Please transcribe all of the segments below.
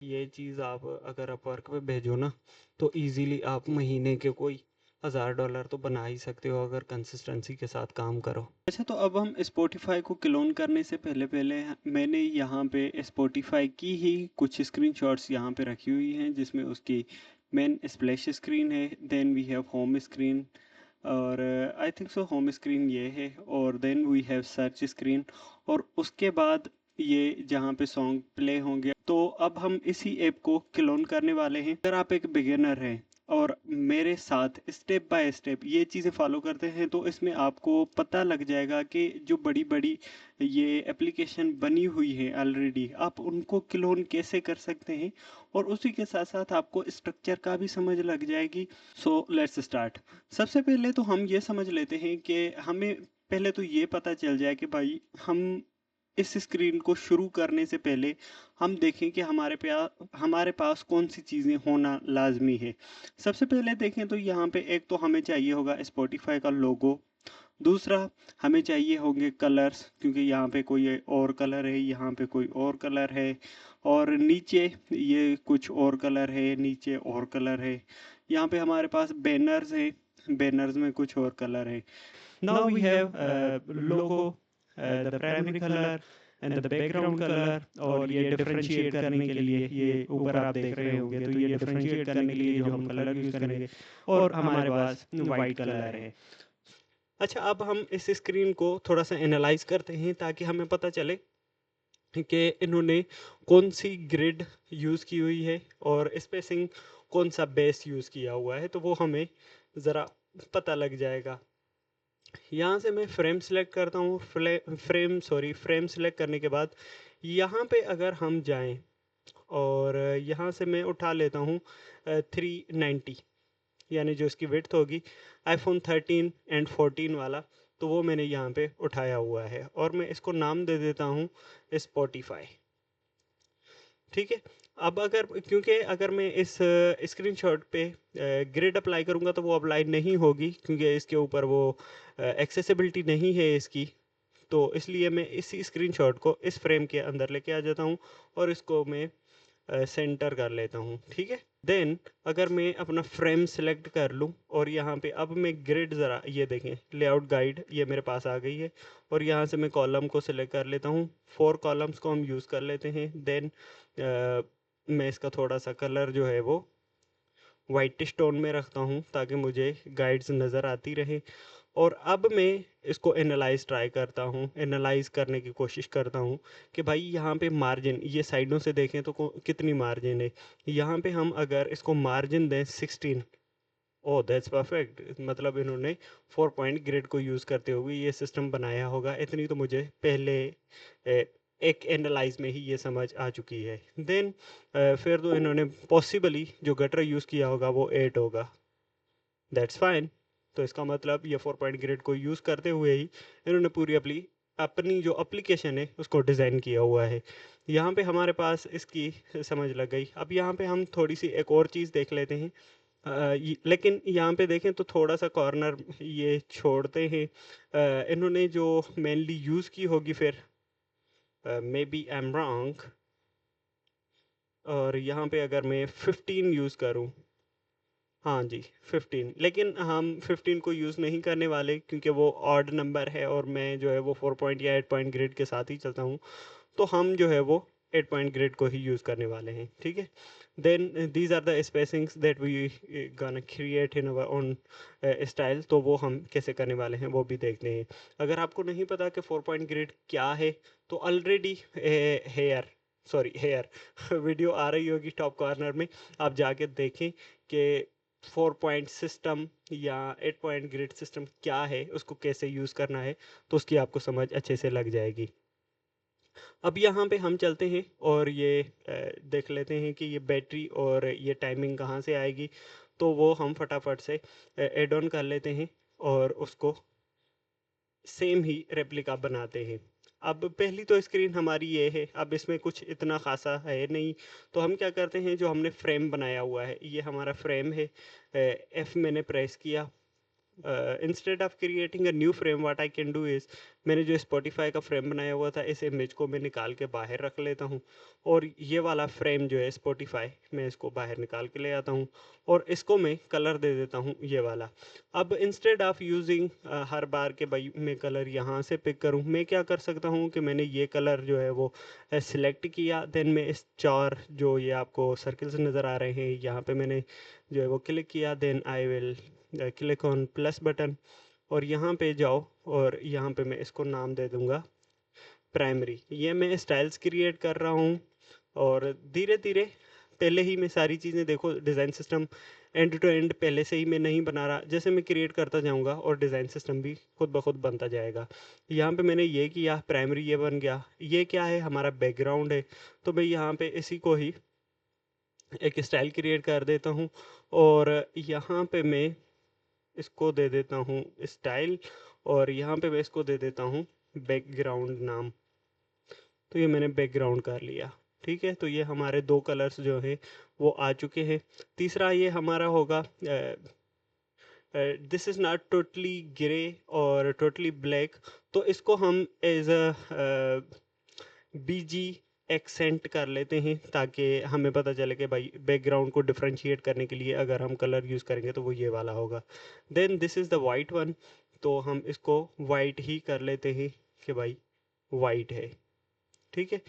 ये चीज़ आप अगर अपवर्क पे भेजो ना, तो इजीली आप महीने के कोई $1000 तो बना ही सकते हो अगर कंसिस्टेंसी के साथ काम करो। अच्छा, तो अब हम स्पॉटिफाई को क्लोन करने से पहले पहले मैंने यहाँ पे स्पॉटिफाई की ही कुछ स्क्रीनशॉट्स यहाँ पे रखी हुई हैं, जिसमें उसकी मेन स्प्लैश स्क्रीन है, then we have home screen, और I think so home screen ये है, और then we have search screen, और उसके बाद ये जहाँ पे सॉन्ग प्ले होंगे। तो अब हम इसी ऐप को क्लोन करने वाले हैं। अगर आप एक बिगिनर हैं और मेरे साथ स्टेप बाय स्टेप ये चीज़ें फॉलो करते हैं, तो इसमें आपको पता लग जाएगा कि जो बड़ी बड़ी ये एप्लीकेशन बनी हुई है ऑलरेडी, आप उनको क्लोन कैसे कर सकते हैं, और उसी के साथ साथ आपको स्ट्रक्चर का भी समझ लग जाएगी। So let's start. सबसे पहले तो हम ये समझ लेते हैं कि हमें पहले तो ये पता चल जाए कि भाई हम इस स्क्रीन को शुरू करने से पहले हम देखें कि हमारे पास कौन सी चीज़ें होना लाजमी है। सबसे पहले देखें तो यहाँ पे एक तो हमें चाहिए होगा स्पॉटिफाई का लोगो। दूसरा, हमें चाहिए होंगे कलर्स, क्योंकि यहाँ पे कोई और कलर है, यहाँ पे कोई और कलर है, और नीचे ये कुछ और कलर है, नीचे और कलर है। यहाँ पे हमारे पास बैनर्स हैं, बैनर्स में कुछ और कलर है। Now we have logo, the primary colour and the background colour. और ये डिफरेंशिएट करने के लिए, ये ऊपर आप देख रहे होंगे, तो ये डिफरेंशिएट करने के लिए जो हम कलर यूज़ करेंगे, और हमारे पास वाइट कलर है। अच्छा, अब हम इस स्क्रीन को थोड़ा सा एनालाइज करते हैं ताकि हमें पता चले कि इन्होंने कौन सी ग्रिड यूज़ की हुई है और स्पेसिंग कौन सा बेस यूज़ किया हुआ है, तो वो हमें ज़रा पता लग जाएगा। यहाँ से मैं फ्रेम सेलेक्ट करता हूँ। फ्रेम सेलेक्ट करने के बाद यहाँ पे अगर हम जाएं, और यहाँ से मैं उठा लेता हूँ 390, यानी जो इसकी विड्थ होगी आईफोन 13 एंड 14 वाला, तो वो मैंने यहाँ पे उठाया हुआ है, और मैं इसको नाम दे देता हूँ स्पॉटिफाई। ठीक है। अब अगर, क्योंकि अगर मैं इस स्क्रीनशॉट पे ग्रिड अप्लाई करूँगा तो वो अप्लाई नहीं होगी, क्योंकि इसके ऊपर वो एक्सेसिबिलिटी नहीं है इसकी। तो इसलिए मैं इसी स्क्रीनशॉट को इस फ्रेम के अंदर लेके आ जाता हूँ, और इसको मैं सेंटर कर लेता हूँ। ठीक है। देन अगर मैं अपना फ्रेम सेलेक्ट कर लूँ, और यहाँ पे अब मैं ग्रिड, ज़रा ये देखें, लेआउट गाइड ये मेरे पास आ गई है, और यहाँ से मैं कॉलम को सिलेक्ट कर लेता हूँ। 4 कॉलम्स को हम यूज़ कर लेते हैं। देन मैं इसका थोड़ा सा कलर जो है वो वाइटिश टोन में रखता हूँ, ताकि मुझे गाइड्स नज़र आती रहे। और अब मैं इसको ट्राई करता हूँ, एनालाइज करने की कोशिश करता हूँ कि भाई यहाँ पे मार्जिन, ये साइडों से देखें तो कितनी मार्जिन है। यहाँ पे हम अगर इसको मार्जिन दें 16, ओह दैट्स परफेक्ट, मतलब इन्होंने 4 पॉइंट ग्रिड को यूज़ करते हुए ये सिस्टम बनाया होगा। इतनी तो मुझे पहले एक एनालाइज में ही ये समझ आ चुकी है। देन फिर तो इन्होंने पॉसिबली जो गटर यूज़ किया होगा वो 8 होगा। That's fine. तो इसका मतलब ये 4 पॉइंट ग्रिड को यूज़ करते हुए ही इन्होंने पूरी अपनी जो एप्लीकेशन है उसको डिज़ाइन किया हुआ है। यहाँ पे हमारे पास इसकी समझ लग गई। अब यहाँ पे हम थोड़ी सी एक और चीज़ देख लेते हैं। लेकिन यहाँ पे देखें तो थोड़ा सा कॉर्नर ये छोड़ते हैं। इन्होंने जो मेनली यूज़ की होगी, फिर maybe I am wrong, और यहाँ पे अगर मैं 15 यूज़ करूँ, हाँ जी 15, लेकिन हम 15 को यूज़ नहीं करने वाले, क्योंकि वो ऑड नंबर है, और मैं जो है वो 4 पॉइंट या 8 पॉइंट ग्रिड के साथ ही चलता हूँ। तो हम जो है वो 8 पॉइंट ग्रिड को ही यूज़ करने वाले हैं। ठीक है। Then these are the spacings that we gonna create in our own style. तो वो हम कैसे करने वाले हैं वो भी देखते हैं। अगर आपको नहीं पता कि 4 पॉइंट ग्रिड क्या है, तो ऑलरेडी हेयर वीडियो आ रही होगी टॉप कॉर्नर में, आप जाके देखें कि 4 पॉइंट सिस्टम या 8 पॉइंट ग्रिड सिस्टम क्या है, उसको कैसे यूज़ करना है, तो उसकी आपको समझ अच्छे से लग जाएगी। अब यहाँ पे हम चलते हैं और ये देख लेते हैं कि ये बैटरी और ये टाइमिंग कहाँ से आएगी। तो वो हम फटाफट से एड ऑन कर लेते हैं, और उसको सेम ही रेप्लिका बनाते हैं। अब पहली तो स्क्रीन हमारी ये है, अब इसमें कुछ इतना खासा है नहीं। तो हम क्या करते हैं, जो हमने फ्रेम बनाया हुआ है, ये हमारा फ्रेम है, एफ मैंने प्रेस किया, instead of creating a new frame what I can do is, मैंने जो स्पॉटिफाई का फ्रेम बनाया हुआ था इस इमेज को मैं निकाल के बाहर रख लेता हूँ, और ये वाला फ्रेम जो है स्पॉटिफाई मैं इसको बाहर निकाल के ले आता हूँ, और इसको मैं कलर दे देता हूँ ये वाला। अब इंस्टेड ऑफ यूजिंग हर बार के भाई मैं कलर यहाँ से पिक करूँ, मैं क्या कर सकता हूँ कि मैंने ये कलर जो है वो सिलेक्ट किया, देन मैं इस चार जो ये आपको सर्कल्स नज़र आ रहे हैं यहाँ पे मैंने जो है वो क्लिक किया, then I will click on plus button, और यहाँ पे जाओ और यहाँ पे मैं इसको नाम दे दूँगा प्राइमरी। ये मैं स्टाइल्स क्रिएट कर रहा हूँ, और धीरे धीरे पहले ही मैं सारी चीज़ें देखो design system end to end पहले से ही मैं नहीं बना रहा, जैसे मैं क्रिएट करता जाऊँगा और डिज़ाइन सिस्टम भी खुद ब खुद बनता जाएगा। यहाँ पे मैंने ये किया, प्राइमरी ये बन गया, ये क्या है हमारा बैकग्राउंड है, तो मैं यहाँ पे इसी को ही एक स्टाइल क्रिएट कर देता हूँ, और यहाँ पे मैं इसको दे देता हूँ स्टाइल, और यहाँ पे मैं इसको दे देता हूँ बैकग्राउंड नाम। तो ये मैंने बैकग्राउंड कर लिया। ठीक है, तो ये हमारे दो कलर्स जो हैं वो आ चुके हैं। तीसरा ये हमारा होगा this is not totally grey और टोटली ब्लैक, तो इसको हम एज अ बीजी एक्सेंट कर लेते हैं, ताकि हमें पता चले कि भाई बैकग्राउंड को डिफरेंशिएट करने के लिए अगर हम कलर यूज़ करेंगे तो वो ये वाला होगा। Then this is the white one, तो हम इसको वाइट ही कर लेते हैं कि भाई वाइट है। ठीक है,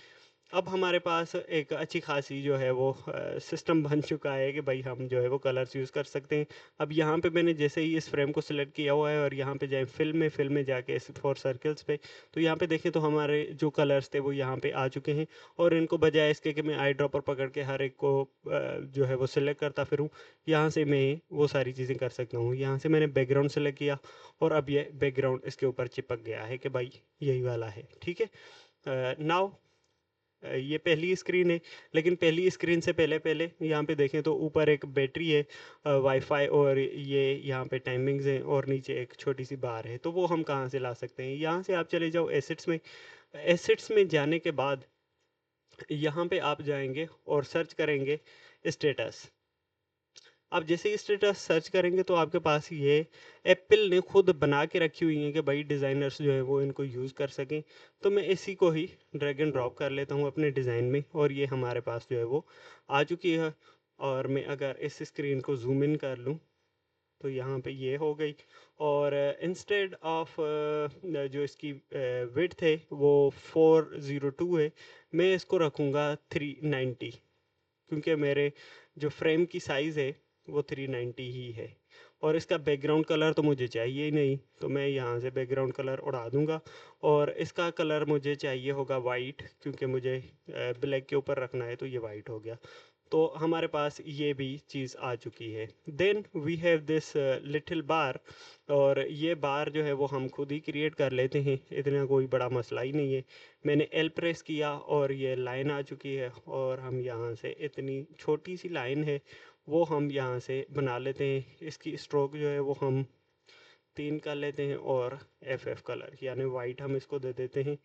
अब हमारे पास एक अच्छी खासी जो है वो सिस्टम बन चुका है कि भाई हम जो है वो कलर्स यूज़ कर सकते हैं। अब यहाँ पे मैंने जैसे ही इस फ्रेम को सिलेक्ट किया हुआ है और यहाँ पे जाए फिल में जाके इस फोर सर्कल्स पे, तो यहाँ पे देखें तो हमारे जो कलर्स थे वो यहाँ पे आ चुके हैं, और इनको बजाय इसके कि मैं आई ड्रॉपर पकड़ के हर एक को जो है वो सिलेक्ट करता फिरूँ, यहाँ से मैं वो सारी चीज़ें कर सकता हूँ। यहाँ से मैंने बैकग्राउंड सेलेक्ट किया, और अब ये बैकग्राउंड इसके ऊपर चिपक गया है कि भाई यही वाला है। ठीक है, नाउ ये पहली स्क्रीन है, लेकिन पहली स्क्रीन से पहले पहले यहाँ पे देखें तो ऊपर एक बैटरी है, वाईफाई, और ये यहाँ पे टाइमिंग्स हैं, और नीचे एक छोटी सी बार है। तो वो हम कहाँ से ला सकते हैं? यहाँ से आप चले जाओ एसेट्स में। एसेट्स में जाने के बाद यहाँ पे आप जाएंगे और सर्च करेंगे स्टेटस। आप जैसे ही स्टेटस सर्च करेंगे तो आपके पास ये एप्पल ने खुद बना के रखी हुई हैं कि भाई डिज़ाइनर्स जो है वो इनको यूज़ कर सकें। तो मैं इसी को ही ड्रैग एंड ड्रॉप कर लेता हूँ अपने डिज़ाइन में, और ये हमारे पास जो है वो आ चुकी है। और मैं अगर इस स्क्रीन को जूम इन कर लूँ तो यहाँ पे ये हो गई, और इंस्टेड ऑफ जो इसकी विड्थ है वो 402 है, मैं इसको रखूँगा 390, क्योंकि मेरे जो फ्रेम की साइज़ है वो 390 ही है। और इसका बैकग्राउंड कलर तो मुझे चाहिए ही नहीं, तो मैं यहाँ से बैकग्राउंड कलर उड़ा दूँगा, और इसका कलर मुझे चाहिए होगा वाइट, क्योंकि मुझे ब्लैक के ऊपर रखना है, तो ये वाइट हो गया। तो हमारे पास ये भी चीज़ आ चुकी है। Then we have this little bar, और ये बार जो है वो हम खुद ही क्रिएट कर लेते हैं, इतना कोई बड़ा मसला ही नहीं है। मैंने एल प्रेस किया और ये लाइन आ चुकी है, और हम यहाँ से इतनी छोटी सी लाइन है वो हम यहाँ से बना लेते हैं। इसकी स्ट्रोक जो है वो हम 3 कर लेते हैं, और एफ कलर यानी वाइट हम इसको दे देते हैं,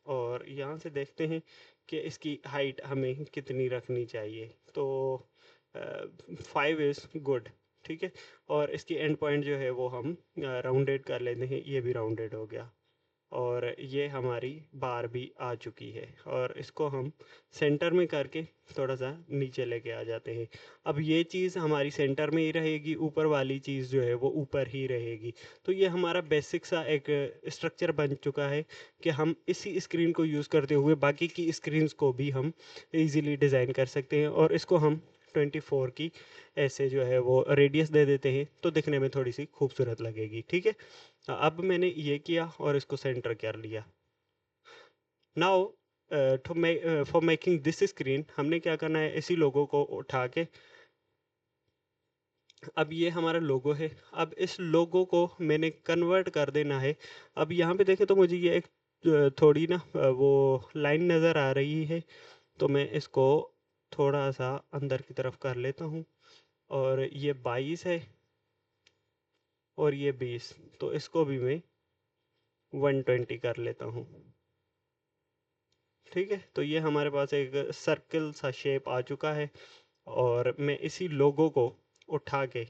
और यहाँ से देखते हैं कि इसकी हाइट हमें कितनी रखनी चाहिए। तो 5 इज़ गुड। ठीक है, और इसकी एंड पॉइंट जो है वो हम राउंडेड कर लेते हैं, ये भी राउंडेड हो गया, और ये हमारी बार भी आ चुकी है, और इसको हम सेंटर में करके थोड़ा सा नीचे लेके आ जाते हैं। अब ये चीज़ हमारी सेंटर में ही रहेगी, ऊपर वाली चीज़ जो है वो ऊपर ही रहेगी। तो ये हमारा बेसिक सा एक स्ट्रक्चर बन चुका है कि हम इसी स्क्रीन को यूज़ करते हुए बाकी की स्क्रीन्स को भी हम इजीली डिज़ाइन कर सकते हैं, और इसको हम 24 की ऐसे जो है वो रेडियस दे देते हैं, तो दिखने में थोड़ी सी खूबसूरत लगेगी। ठीक है, अब मैंने ये किया और इसको सेंटर कर लिया। Now to make for making this screen हमने क्या करना है, इसी लोगो को उठा के, अब ये हमारा लोगो है, अब इस लोगो को मैंने कन्वर्ट कर देना है। अब यहाँ पे देखें तो मुझे ये एक थोड़ी ना वो लाइन नज़र आ रही है, तो मैं इसको थोड़ा सा अंदर की तरफ कर लेता हूँ, और ये 22 है और ये 20, तो इसको भी मैं 120 कर लेता हूँ। ठीक है, तो ये हमारे पास एक सर्कल सा शेप आ चुका है, और मैं इसी लोगो को उठा के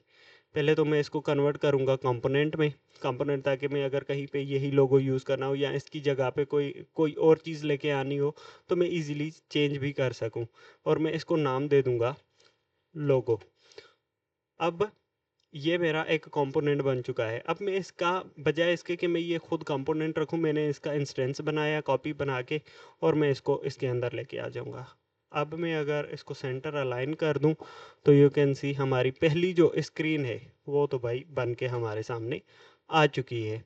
पहले तो मैं इसको कन्वर्ट करूँगा कंपोनेंट में, कंपोनेंट, ताकि मैं अगर कहीं पे यही लोगो यूज़ करना हो या इसकी जगह पे कोई कोई और चीज़ लेके आनी हो तो मैं इजीली चेंज भी कर सकूँ। और मैं इसको नाम दे दूँगा लोगो। अब ये मेरा एक कंपोनेंट बन चुका है। अब मैं इसका, बजाय इसके कि मैं ये खुद कंपोनेंट रखूँ, मैंने इसका इंस्टेंस बनाया कॉपी बना के, और मैं इसको इसके अंदर लेके आ जाऊँगा। अब मैं अगर इसको सेंटर अलाइन कर दूँ तो यू कैन सी हमारी पहली जो स्क्रीन है वो तो भाई बन के हमारे सामने आ चुकी है।